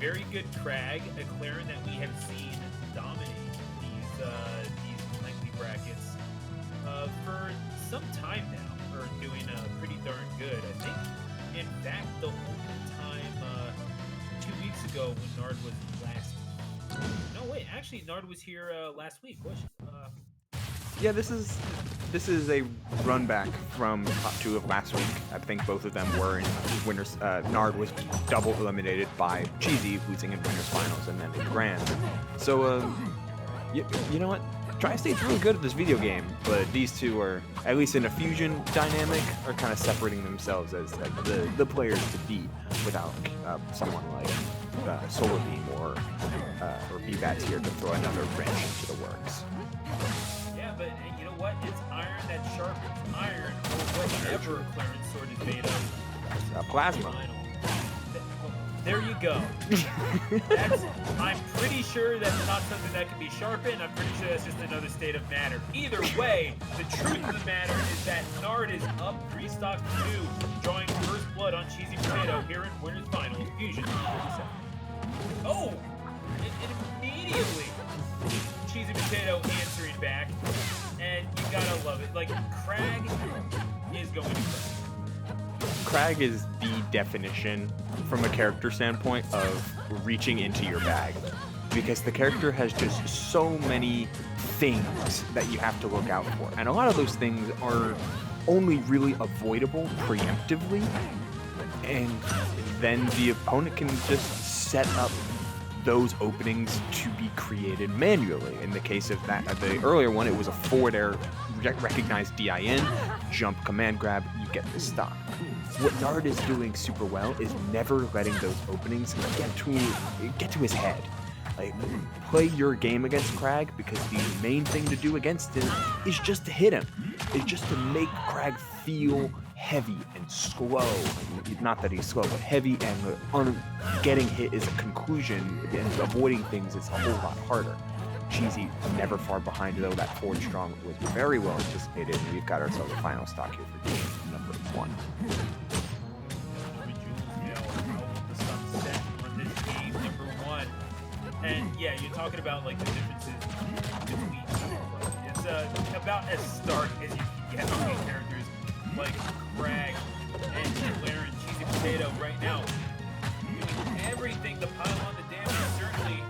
very good Kragg, a Clairen that we have seen dominate these lengthy brackets for some time now, or doing pretty darn good. I think, in fact, the only time 2 weeks ago when Nard was last. No, wait, actually, Nard was here last week. Yeah, this is a run back from top two of last week. I think both of them were in winners. Nard was double eliminated by Cheesy, losing in winners finals and then in grand. So, you know what? Tri-State's really good at this video game, but these two are, at least in a fusion dynamic, are kind of separating themselves as the players to beat without someone like Solar Beam or BBats here to throw another wrench into the works. But you know what? It's iron that sharpens iron, or whatever Clairen's sword is made of. Plasma. There you go. I'm pretty sure that's not something that can be sharpened. I'm pretty sure that's just another state of matter. Either way, the truth of the matter is that Nard is up 3 stocks to 2, drawing first blood on CheesyPotato here in Winners Final Fusion. Oh! It immediately CheesyPotato answering back, and you gotta love it. Like, Kragg is going to Kragg is the definition, from a character standpoint, of reaching into your bag. Because the character has just so many things that you have to look out for. And a lot of those things are only really avoidable preemptively. And then the opponent can just set up those openings to be created manually. In the case of the earlier one, it was a forward air, recognized DIN, jump, command grab, you get the stock. What Nard is doing super well is never letting those openings get to his head. Like, play your game against Kragg, because the main thing to do against him is just to hit him. It's just to make Kragg feel heavy and slow. Not that he's slow, but heavy, and getting hit is a conclusion, and avoiding things is a whole lot harder. Cheesy, never far behind, though. That forward strong was very well anticipated, and we've got ourselves a final stock here for game number 1. And yeah, you're talking about like the differences between it's about as stark as you can get on these characters, like Kragg and Clairen, CheesyPotato right now doing everything to pile on the damage. Certainly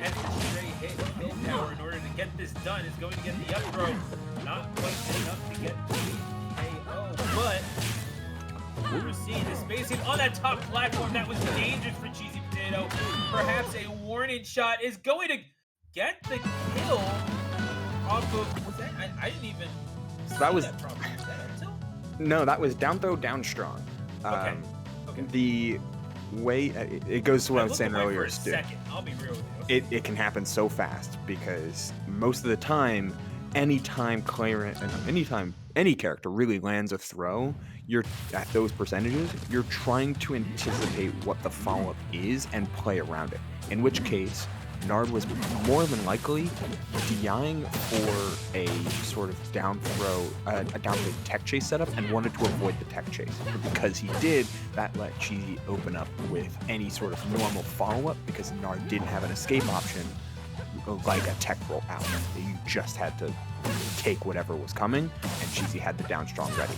has the straight hit kill power in order to get this done. Is going to get the up throw, not quite enough to get the KO, but we're seeing the spacing on that top platform that was dangerous for CheesyPotato. Perhaps a warning shot is going to get the kill off of. Was that? I didn't even. So that was. Was that up tilt? No, that was down throw, down strong. Okay. The way it goes to what I was saying earlier, Stu. Second, I'll be real with you. Okay. It can happen so fast, because most of the time, anytime any character really lands a throw, you're at those percentages, you're trying to anticipate what the follow-up is and play around it. In which case, Nard was more than likely DIing for a sort of down throw tech chase setup, and wanted to avoid the tech chase. But because he did, that let Cheesy open up with any sort of normal follow-up, because Nard didn't have an escape option like a tech roll out. You just had to take whatever was coming, and Cheesy had the down strong ready.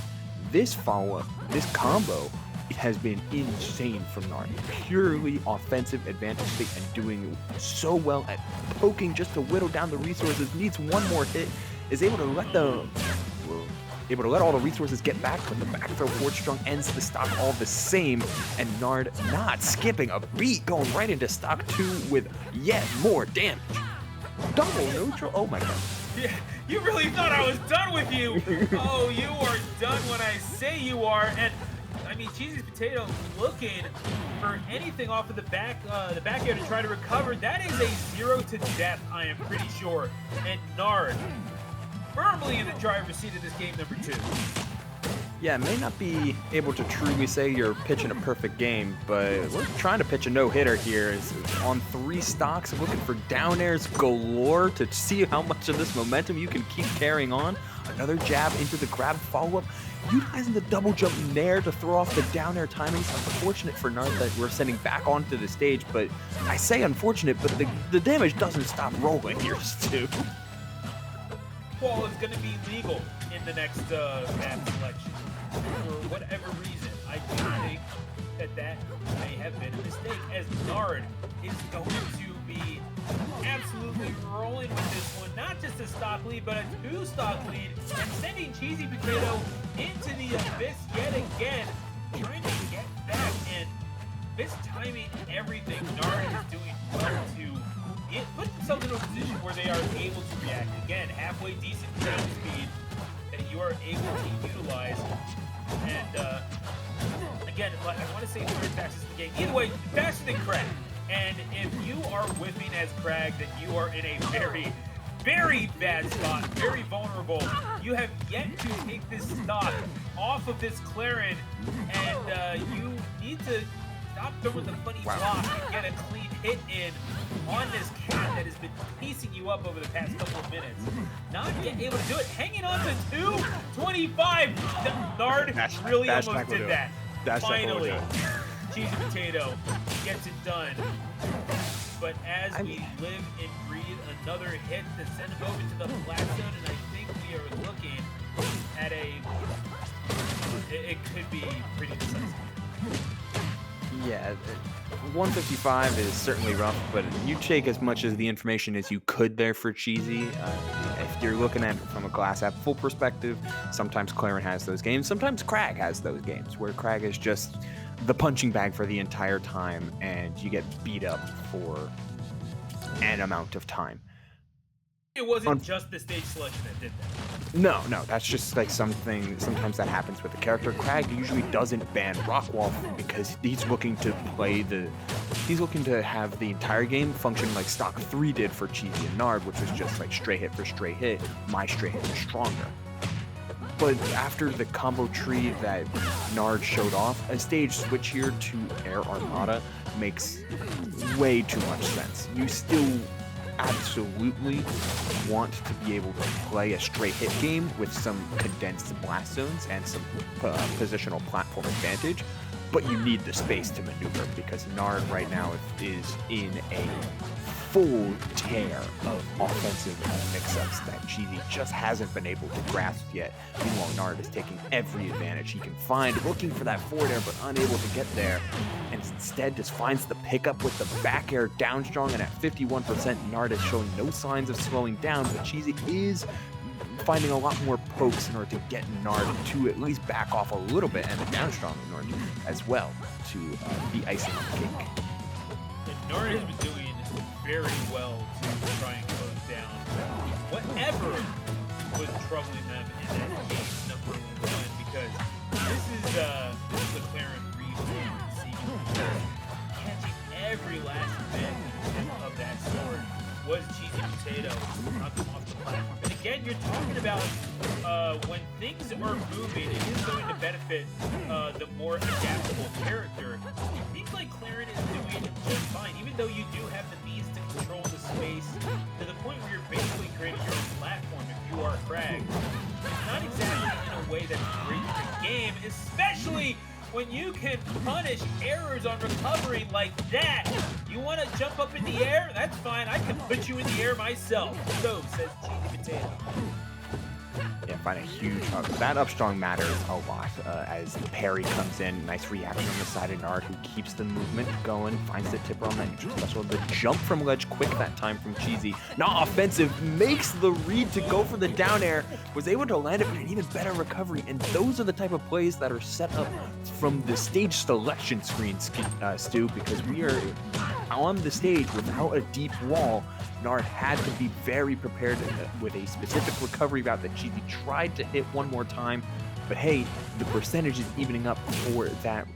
This follow-up, this combo, it has been insane from Nard. Purely offensive advantage state, and doing so well at poking just to whittle down the resources. Needs one more hit, is able to let all the resources get back, but the back throw forward strong ends the stock all the same, and Nard not skipping a beat, going right into stock 2 with yet more damage. Double neutral, oh my god. Yeah, you really thought I was done with you. Oh, you are done when I say you are. And I mean, CheesyPotato looking for anything off of the back air to try to recover. That is a 0 to death, I am pretty sure. And Nard firmly in the driver's seat of this game number 2. Yeah, may not be able to truly say you're pitching a perfect game, but we're trying to pitch a no-hitter here. It's on 3 stocks, looking for down airs galore to see how much of this momentum you can keep carrying on. Another jab into the grab follow-up, utilizing the double jump nair to throw off the down air timing. It's unfortunate for Nard that we're sending back onto the stage, but I say unfortunate, but the damage doesn't stop rolling here, Stu. Well, it's going to be legal in the next map selection. For whatever reason, I do think that may have been a mistake, as Nard is going to be absolutely rolling with this one. Not just a stock lead, but a 2-stock lead, and sending CheesyPotato into the abyss yet again, trying to get back, and mistiming everything. Nard is doing well to put themselves into a position where they are able to react. Again, halfway decent ground speed that you are able to utilize. And again, I want to say third fastest in the game. Either way, faster than Kragg. And if you are whiffing as Kragg, then you are in a very, very bad spot, very vulnerable. You have yet to take this stock off of this Clairen, and you need to stop throwing the funny block and get a clean hit in on this cat that has been piecing you up over the past couple of minutes. Not yet able to do it. Hanging on to 225. Nard really almost did that. Finally, CheesyPotato gets it done. But as we live and breathe, another hit to send him over to the black zone, and I think we are looking at it could be pretty decisive. Yeah, 155 is certainly rough, but you take as much as the information as you could there for Cheesy. If you're looking at it from a glass half full perspective, sometimes Clairen has those games, sometimes Kragg has those games, where Kragg is just the punching bag for the entire time, and you get beat up for an amount of time. It wasn't just the stage selection that did that. No, that's just like something, sometimes that happens with the character. Kragg usually doesn't ban Rockwall because he's looking to have the entire game function like Stock 3 did for Cheesy and Nard, which was just like straight hit for straight hit, my straight hit is stronger. But after the combo tree that Nard showed off, a stage switch here to Air Armada makes way too much sense. You still absolutely want to be able to play a straight hit game with some condensed blast zones and some positional platform advantage, but you need the space to maneuver because Nard right now is in a full tear of offensive mix-ups that Cheesy just hasn't been able to grasp yet. Meanwhile, Nard is taking every advantage he can find, looking for that forward air but unable to get there, and instead just finds the pickup with the back air down strong, and at 51%, Nard is showing no signs of slowing down, but Cheesy is finding a lot more pokes in order to get Nard to at least back off a little bit, and the down strong Nard as well to be icing on the cake. And Nard has been doing very well to try and close down whatever was troubling them in that game number 1, because this is the Clairen read catching every last bit of that sword was CheesyPotato knocking off the platform. And again, you're talking about when things are moving, it is going to benefit the more adaptable character. It seems like Clairen is doing just fine, even though you do have the means to control the space to the point where you're basically creating your own platform if you are Kragg. It's not exactly in a way that's great for the game, especially when you can punish errors on recovery like that. You want to jump up in the air? That's fine. I can put you in the air myself. So says CheesyPotato. Yeah, find a huge up. That up strong matters a lot as the parry comes in. Nice reaction on the side of Nard, who keeps the movement going, finds the tipper on that neutral special. The jump from ledge quick that time from Cheesy. Not offensive, makes the read to go for the down air, was able to land it with an even better recovery. And those are the type of plays that are set up from the stage selection screen, Stu, because we are on the stage without a deep wall. Nard had to be very prepared with a specific recovery route that Cheesy tried to hit one more time, but hey, the percentage is evening up for that,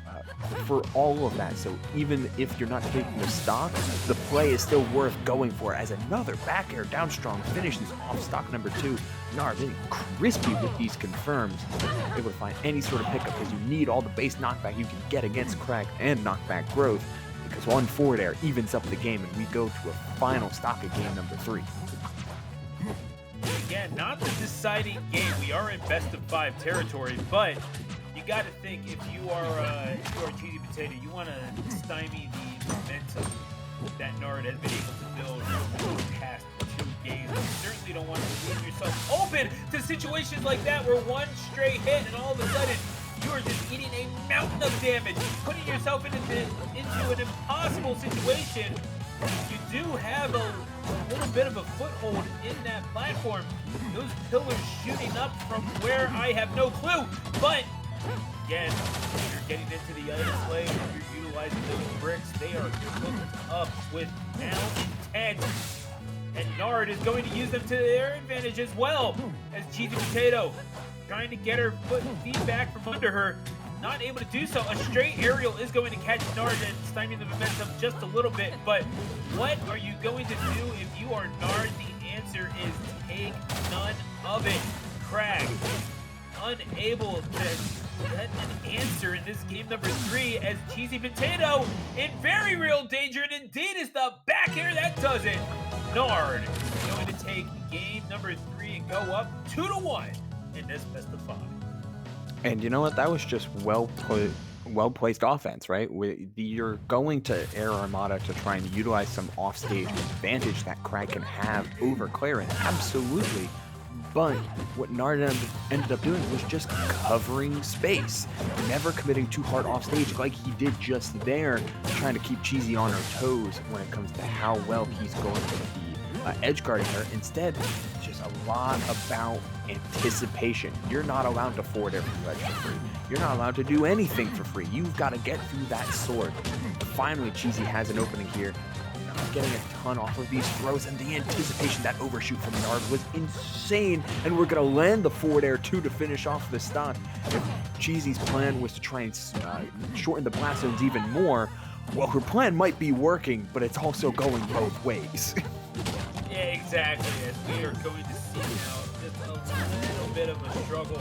for all of that. So even if you're not taking the stock, the play is still worth going for, as another back air down strong finishes off stock number 2. Nard getting crispy with these confirms, able to find any sort of pickup because you need all the base knockback you can get against Kragg and knockback growth, because one forward air evens up the game and we go to a final stock of game number 3. again, not the deciding game. We are in best of 5 territory, but you got to think if you are Cheesy Potato, you want to stymie the momentum that Nard has been able to build over the past 2 games. You certainly don't want to leave yourself open to situations like that where one stray hit and all of a sudden you are just eating a mountain of damage, putting yourself into an impossible situation. You do have a little bit of a foothold in that platform. Those pillars shooting up from where I have no clue. But again, you're getting into the item lane, you're utilizing those bricks. They are hooked up with now intent. And Nard is going to use them to their advantage as well as Cheesy Potato trying to get her feet back from under her. Not able to do so. A straight aerial is going to catch Nard and stymie the momentum just a little bit. But what are you going to do if you are Nard? The answer is take none of it. Kragg, unable to get an answer in this game number 3 as Cheesy Potato in very real danger. And indeed is the back air that does it. Nard is going to take game number 3 and go up 2-1 in this best of 5. And you know what? That was just well placed offense, right? You're going to Air Armada to try and utilize some offstage advantage that Kragg can have over Clairen. Absolutely. But what Nard ended up doing was just covering space, never committing too hard off stage like he did just there, trying to keep Cheesy on her toes when it comes to how well he's going with the edge guarding her. Instead, it's just a lot about anticipation. You're not allowed to forward air from the ledge for free. You're not allowed to do anything for free. You've got to get through that sword. Finally, Cheesy has an opening here. Not getting a ton off of these throws, and the anticipation, that overshoot from Nard was insane, and we're going to land the forward air too to finish off the stock. If Cheesy's plan was to try and shorten the blast zones even more, well, her plan might be working, but it's also going both ways. Yeah, exactly. As we are going to see now just a little bit of a struggle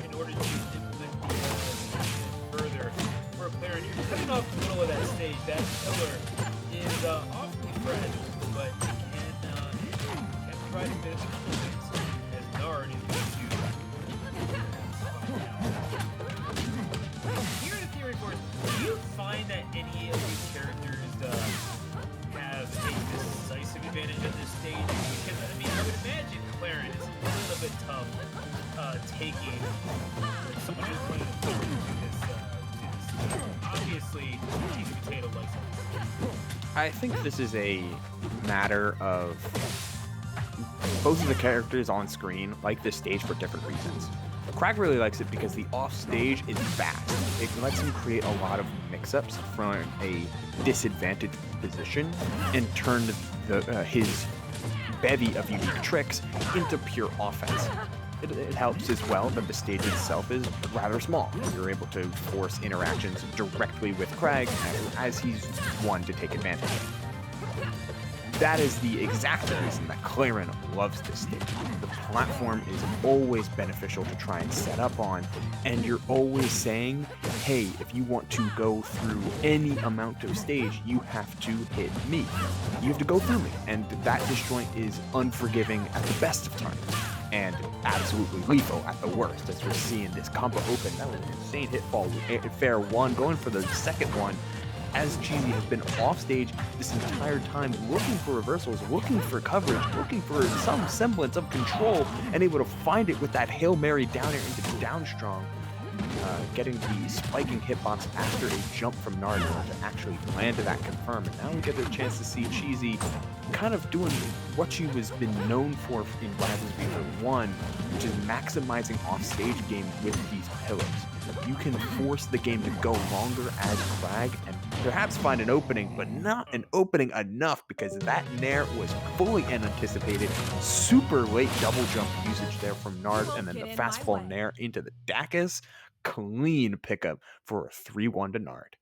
in order to implement the further. For Clairen, you're cutting off the middle of that stage. That pillar is awfully fragile, but it can provide a bit of confidence as Nard is going to find out. Here in the theory course, do you find that any of these characters have a decisive advantage at this stage? Because, I mean, I would imagine Clairen is a little bit tough taking someone who's playing a player to this stage. Obviously, Cheesy Potato likes it. I think this is a matter of both of the characters on screen like this stage for different reasons. Kragg really likes it because the off-stage is fast. It lets him create a lot of mix-ups from a disadvantaged position and turn his bevy of unique tricks into pure offense. It helps as well that the stage itself is rather small. You're able to force interactions directly with Kragg as he's one to take advantage of. That is the exact reason that Clairen loves this stage. The platform is always beneficial to try and set up on, and you're always saying, hey, if you want to go through any amount of stage, you have to hit me. You have to go through me, and that disjoint is unforgiving at the best of times, and absolutely lethal at the worst, as we're seeing this combo open. That was an insane hitfall with fair one, going for the second one, as Cheesy has been off stage this entire time, looking for reversals, looking for coverage, looking for some semblance of control, and able to find it with that Hail Mary down air into down strong, getting the spiking hitbox after a jump from Nard to actually land to that confirm. And now we get the chance to see Cheesy kind of doing what she was been known for in Rivals Reaper 1, which is maximizing off-stage game with these pillars. You can force the game to go longer as Kragg and perhaps find an opening, but not an opening enough because that nair was fully anticipated. Super late double jump usage there from Nard, and then the fast fall nair into the Dacus. Clean pickup for a 3-1 to Nard.